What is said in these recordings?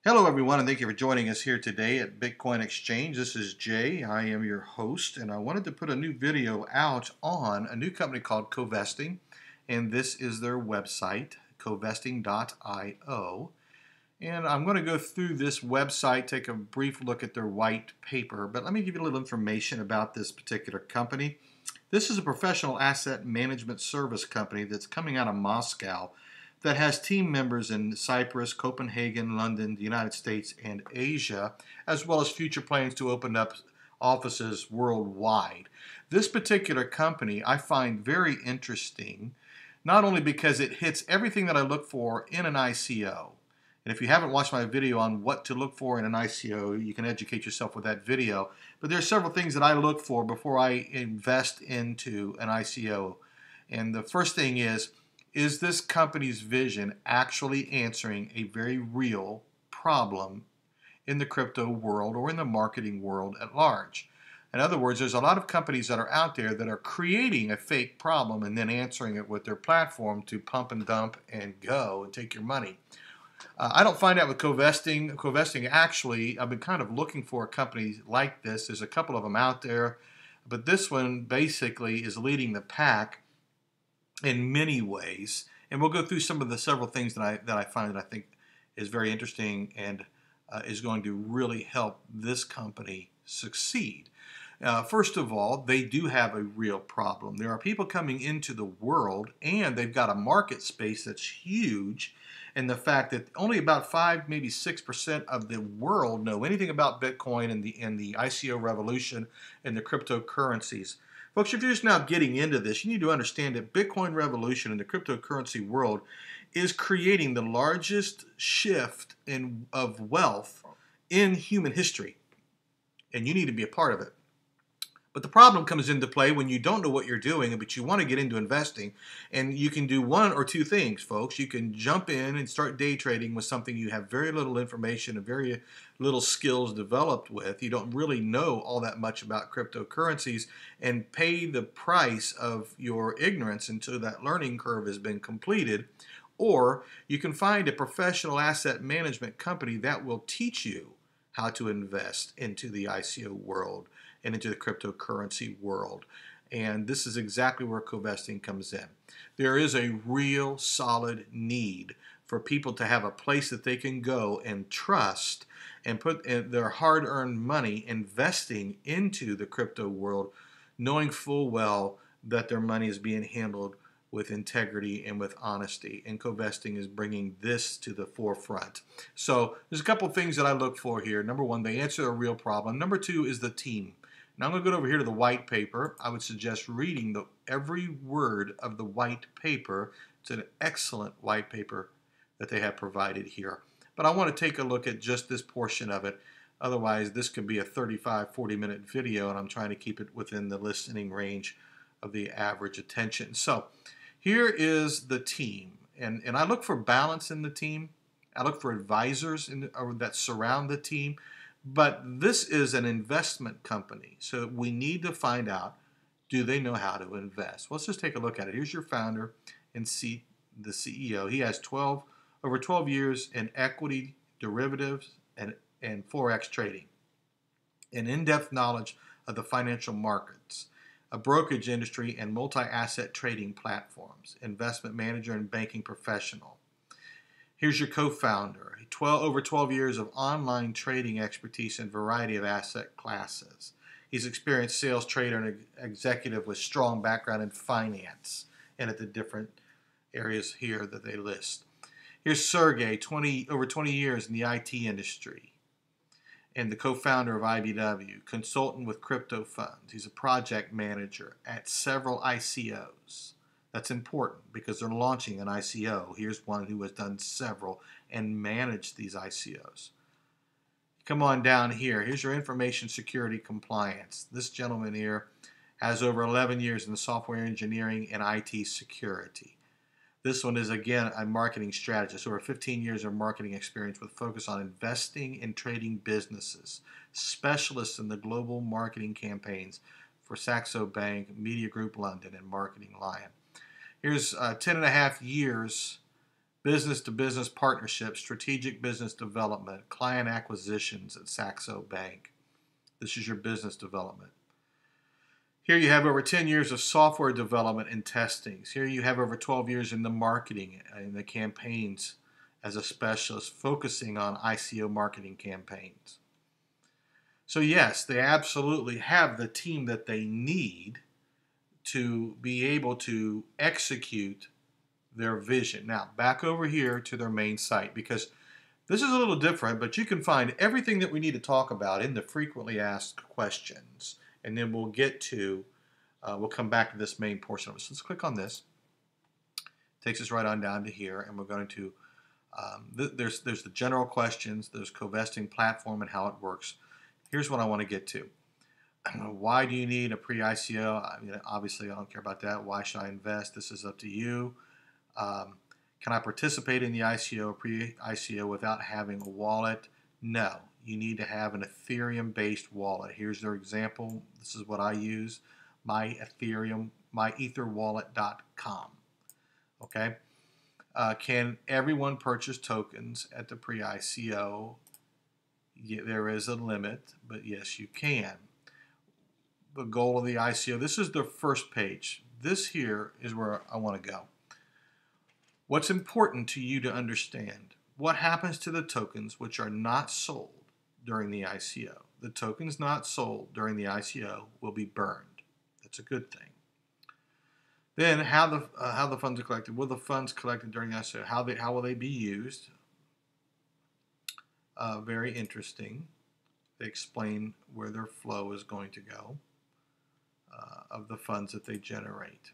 Hello, everyone, and thank you for joining us here today at Bitcoin Exchange. This is Jay. I am your host, and I wanted to put a new video out on a new company called Covesting, and this is their website, covesting.io. And I'm going to go through this website, take a brief look at their white paper, but let me give you a little information about this particular company. This is a professional asset management service company that's coming out of Moscow that has team members in Cyprus, Copenhagen, London, the United States, and Asia, as well as future plans to open up offices worldwide. This particular company I find very interesting, not only because it hits everything that I look for in an ICO. And if you haven't watched my video on what to look for in an ICO, you can educate yourself with that video. But there are several things that I look for before I invest into an ICO. And the first thing is this company's vision actually answering a very real problem in the crypto world or in the marketing world at large? In other words, there's a lot of companies that are out there that are creating a fake problem and then answering it with their platform to pump and dump and go and take your money. I don't find that with Covesting. Covesting, actually, I've been kind of looking for a company like this. There's a couple of them out there, but this one basically is leading the pack in many ways, and we'll go through some of the several things that I find that I think is very interesting and is going to really help this company succeed. First of all, they do have a real problem. There are people coming into the world, and they've got a market space that's huge, and the fact that only about 5, maybe 6% of the world know anything about Bitcoin and the ICO revolution and the cryptocurrencies. Folks, if you're just now getting into this, you need to understand that Bitcoin revolution in the cryptocurrency world is creating the largest shift of wealth in human history, and you need to be a part of it. But the problem comes into play when you don't know what you're doing, but you want to get into investing. And you can do one or two things, folks. You can jump in and start day trading with something you have very little information and very little skills developed with. You don't really know all that much about cryptocurrencies and pay the price of your ignorance until that learning curve has been completed. Or you can find a professional asset management company that will teach you how to invest into the ICO world and into the cryptocurrency world. And this is exactly where Covesting comes in. There is a real solid need for people to have a place that they can go and trust and put their hard-earned money investing into the crypto world, knowing full well that their money is being handled with integrity and with honesty. And Covesting is bringing this to the forefront. So there's a couple of things that I look for here. Number one, they answer a real problem. Number two is the team. Now I'm going to go over here to the white paper. I would suggest reading every word of the white paper. It's an excellent white paper that they have provided here. But I want to take a look at just this portion of it. Otherwise, this could be a 35, 40-minute video, and I'm trying to keep it within the listening range of the average attention. So here is the team. And I look for balance in the team. I look for advisors that surround the team. But this is an investment company, so we need to find out, do they know how to invest? Let's just take a look at it. Here's your founder and the CEO. He has over 12 years in equity, derivatives, and Forex trading, an in-depth knowledge of the financial markets, a brokerage industry, and multi-asset trading platforms, investment manager and banking professional. Here's your co-founder, over 12 years of online trading expertise in a variety of asset classes. He's an experienced sales trader and executive with strong background in finance and at the different areas here that they list. Here's Sergey, over 20 years in the IT industry and the co-founder of IBW, consultant with crypto funds. He's a project manager at several ICOs. That's important because they're launching an ICO. Here's one who has done several and managed these ICOs. Come on down here. Here's your information security compliance. This gentleman here has over 11 years in the software engineering and IT security. This one is, again, a marketing strategist, over 15 years of marketing experience with focus on investing and trading businesses, specialists in the global marketing campaigns for Saxo Bank, Media Group London, and Marketing Lion. Here's 10.5 years business-to-business partnerships, strategic business development, client acquisitions at Saxo Bank. This is your business development. Here you have over 10 years of software development and testing. Here you have over 12 years in the marketing and the campaigns as a specialist focusing on ICO marketing campaigns. So yes, they absolutely have the team that they need to be able to execute their vision. Now, back over here to their main site, because this is a little different, but you can find everything that we need to talk about in the frequently asked questions. And then we'll get to, we'll come back to this main portion of it. So let's click on this. Takes us right on down to here, and we're going to, there's the general questions, there's Covesting platform and how it works. Here's what I want to get to. Why do you need a pre-ICO? I mean, obviously, I don't care about that. Why should I invest? This is up to you. Can I participate in the ICO or pre-ICO without having a wallet? No. You need to have an Ethereum-based wallet. Here's their example. This is what I use. myetherwallet.com. Okay. Can everyone purchase tokens at the pre-ICO? Yeah, there is a limit, but yes, you can. The goal of the ICO, this is the first page. This here is where I want to go. What's important to you to understand? What happens to the tokens which are not sold during the ICO? The tokens not sold during the ICO will be burned. That's a good thing. Then how the funds are collected. Will the funds collected during the ICO, how will they be used? Very interesting. They explain where their flow is going to go of the funds that they generate.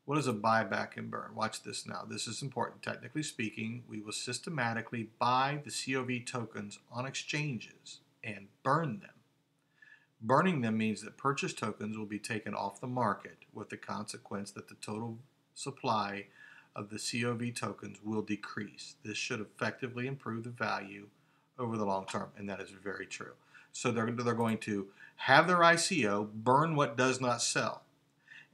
What is a buyback and burn? Watch this now. This is important. Technically speaking, we will systematically buy the COV tokens on exchanges and burn them. Burning them means that purchased tokens will be taken off the market with the consequence that the total supply of the COV tokens will decrease. This should effectively improve the value over the long term, and that is very true. So they're going to have their ICO, burn what does not sell,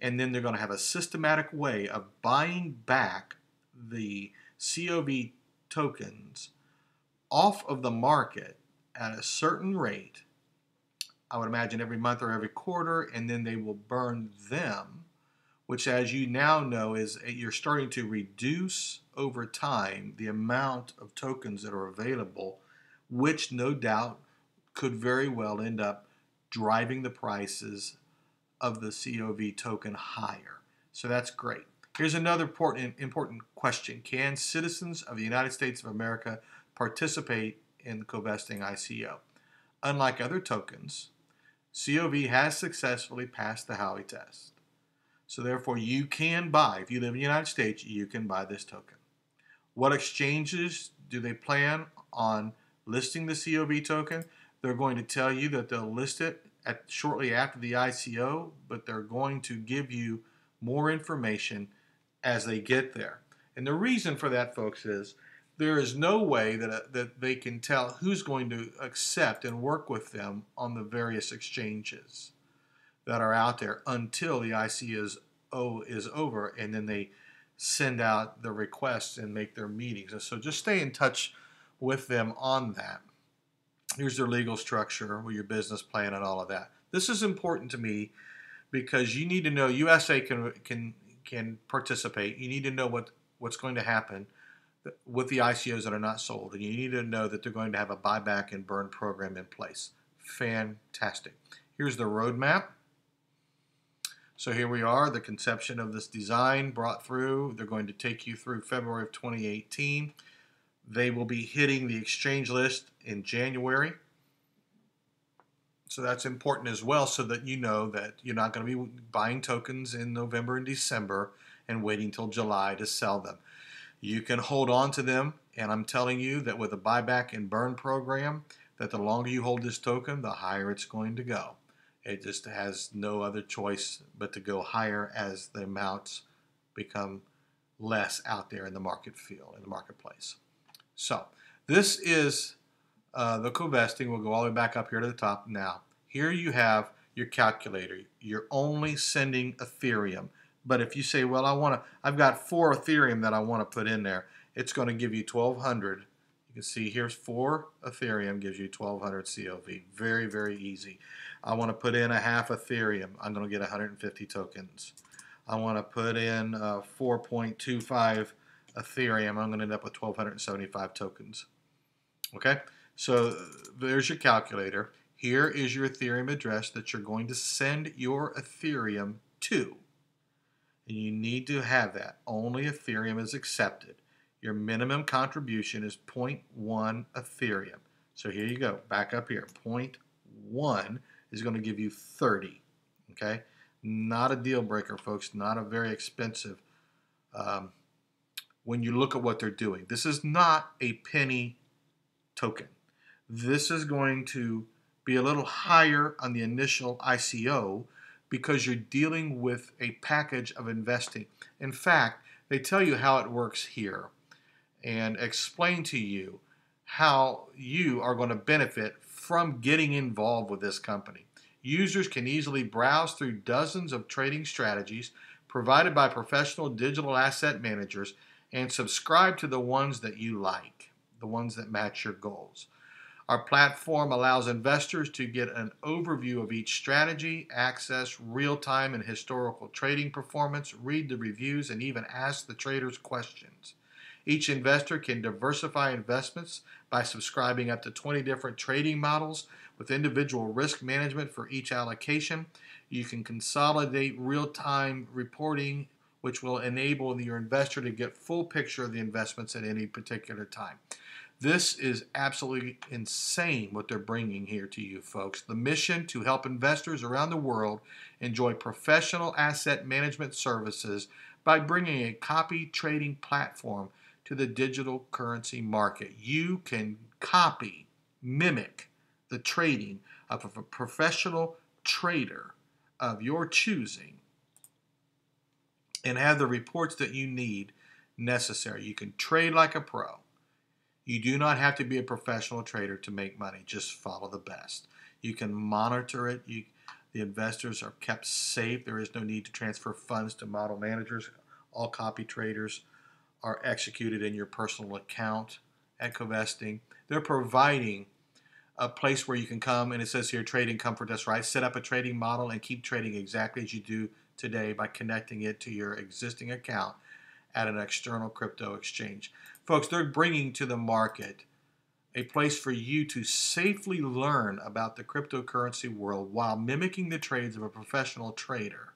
and then they're going to have a systematic way of buying back the COV tokens off of the market at a certain rate. I would imagine every month or every quarter, and then they will burn them, which, as you now know, is you're starting to reduce over time the amount of tokens that are available, which no doubt could very well end up driving the prices of the COV token higher. So that's great. Here's another important question. Can citizens of the United States of America participate in the Covesting ICO? Unlike other tokens, COV has successfully passed the Howey test. So therefore, you can buy, if you live in the United States, you can buy this token. What exchanges do they plan on listing the COV token? They're going to tell you that they'll list it shortly after the ICO, but they're going to give you more information as they get there. And the reason for that, folks, is there is no way that they can tell who's going to accept and work with them on the various exchanges that are out there until the ICO is over, and then they send out the requests and make their meetings. And so just stay in touch with them on that. Here's their legal structure with your business plan and all of that. This is important to me because you need to know USA can participate. You need to know what's going to happen with the ICOs that are not sold, and you need to know that they're going to have a buyback and burn program in place. Fantastic. Here's the roadmap. So here we are, the conception of this design brought through. They're going to take you through February of 2018. They will be hitting the exchange list in January. So that's important as well, so that you know that you're not going to be buying tokens in November and December and waiting till July to sell them. You can hold on to them, and I'm telling you that with a buyback and burn program, that the longer you hold this token, the higher it's going to go. It just has no other choice but to go higher as the amounts become less out there in the market field, in the marketplace. So this is the Covesting. We'll go all the way back up here to the top now. Here you have your calculator. You're only sending Ethereum. But if you say, well, I've got 4 Ethereum that I want to put in there, it's going to give you 1,200. You can see here's 4 Ethereum gives you 1,200 COV. Very, very easy. I want to put in a half Ethereum. I'm going to get 150 tokens. I want to put in 4.25 Ethereum. I'm going to end up with 1,275 tokens. Okay, so there's your calculator. Here is your Ethereum address that you're going to send your Ethereum to. And you need to have that. Only Ethereum is accepted. Your minimum contribution is 0.1 Ethereum. So here you go, back up here. 0.1 is going to give you 30. Okay, not a deal breaker, folks. Not a very expensive. When you look at what they're doing, this is not a penny token. This is going to be a little higher on the initial ICO because you're dealing with a package of investing. In fact, they tell you how it works here and explain to you how you are going to benefit from getting involved with this company. Users can easily browse through dozens of trading strategies provided by professional digital asset managers and subscribe to the ones that you like, the ones that match your goals. Our platform allows investors to get an overview of each strategy, access real-time and historical trading performance, read the reviews, and even ask the traders questions. Each investor can diversify investments by subscribing up to 20 different trading models with individual risk management for each allocation. You can consolidate real-time reporting, which will enable your investor to get full picture of the investments at any particular time. This is absolutely insane what they're bringing here to you folks. The mission to help investors around the world enjoy professional asset management services by bringing a copy trading platform to the digital currency market. You can copy, mimic the trading of a professional trader of your choosing and have the reports that you need necessary. You can trade like a pro. You do not have to be a professional trader to make money. Just follow the best. You can monitor it. The investors are kept safe. There is no need to transfer funds to model managers. All copy traders are executed in your personal account at Covesting. They're providing a place where you can come, and it says here, trading comfort. That's right. Set up a trading model and keep trading exactly as you do today by connecting it to your existing account at an external crypto exchange. Folks, they're bringing to the market a place for you to safely learn about the cryptocurrency world while mimicking the trades of a professional trader.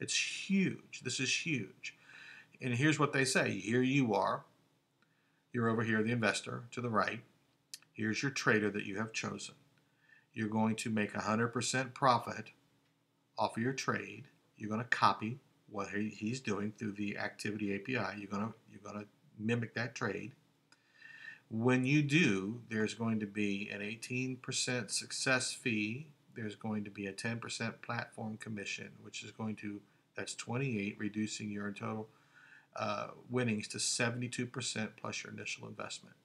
It's huge. This is huge. And here's what they say. Here you are. You're over here, the investor, to the right. Here's your trader that you have chosen. You're going to make 100% profit off of your trade. You're going to copy what he's doing through the activity API. You're going to mimic that trade. When you do, there's going to be an 18% success fee. There's going to be a 10% platform commission, which is that's 28, reducing your total winnings to 72% plus your initial investment.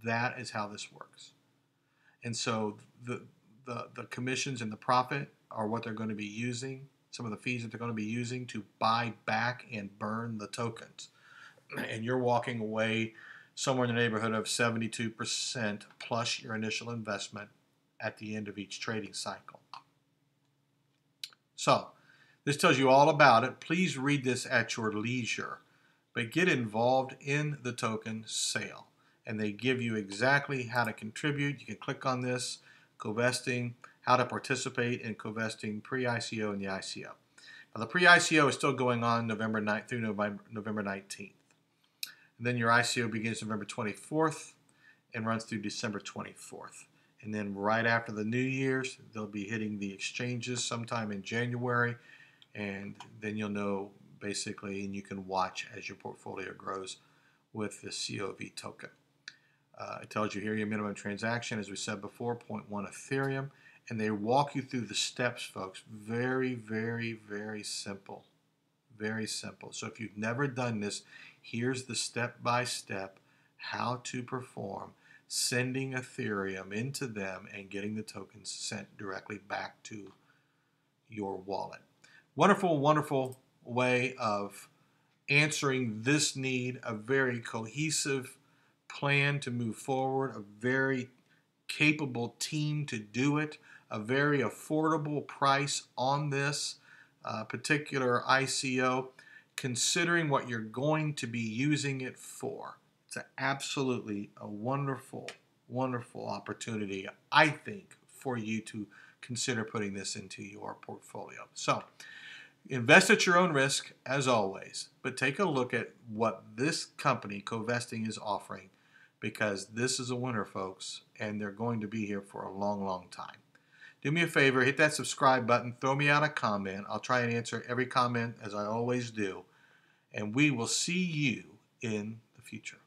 That is how this works. And so the commissions and the profit are what they're going to be using, some of the fees that they're going to be using to buy back and burn the tokens. And you're walking away somewhere in the neighborhood of 72% plus your initial investment at the end of each trading cycle. So this tells you all about it. Please read this at your leisure, but get involved in the token sale. And they give you exactly how to contribute. You can click on this, Covesting, how to participate in Covesting Pre-ICO and the ICO. Now the Pre-ICO is still going on November 9th through November 19th. And then your ICO begins November 24th and runs through December 24th. And then right after the New Year's, they'll be hitting the exchanges sometime in January. And then you'll know basically, and you can watch as your portfolio grows with the COV token. It tells you here your minimum transaction, as we said before, 0.1 Ethereum. And they walk you through the steps, folks. Very, very, very simple. Very simple. So if you've never done this, here's the step-by-step how to perform sending Ethereum into them and getting the tokens sent directly back to your wallet. Wonderful, wonderful way of answering this need, a very cohesive plan to move forward, a very capable team to do it, a very affordable price on this particular ICO, considering what you're going to be using it for. It's absolutely a wonderful, wonderful opportunity, I think, for you to consider putting this into your portfolio. So, invest at your own risk, as always, but take a look at what this company, Covesting, is offering, because this is a winner, folks, and they're going to be here for a long, long time. Do me a favor, hit that subscribe button, throw me out a comment. I'll try and answer every comment as I always do, and we will see you in the future.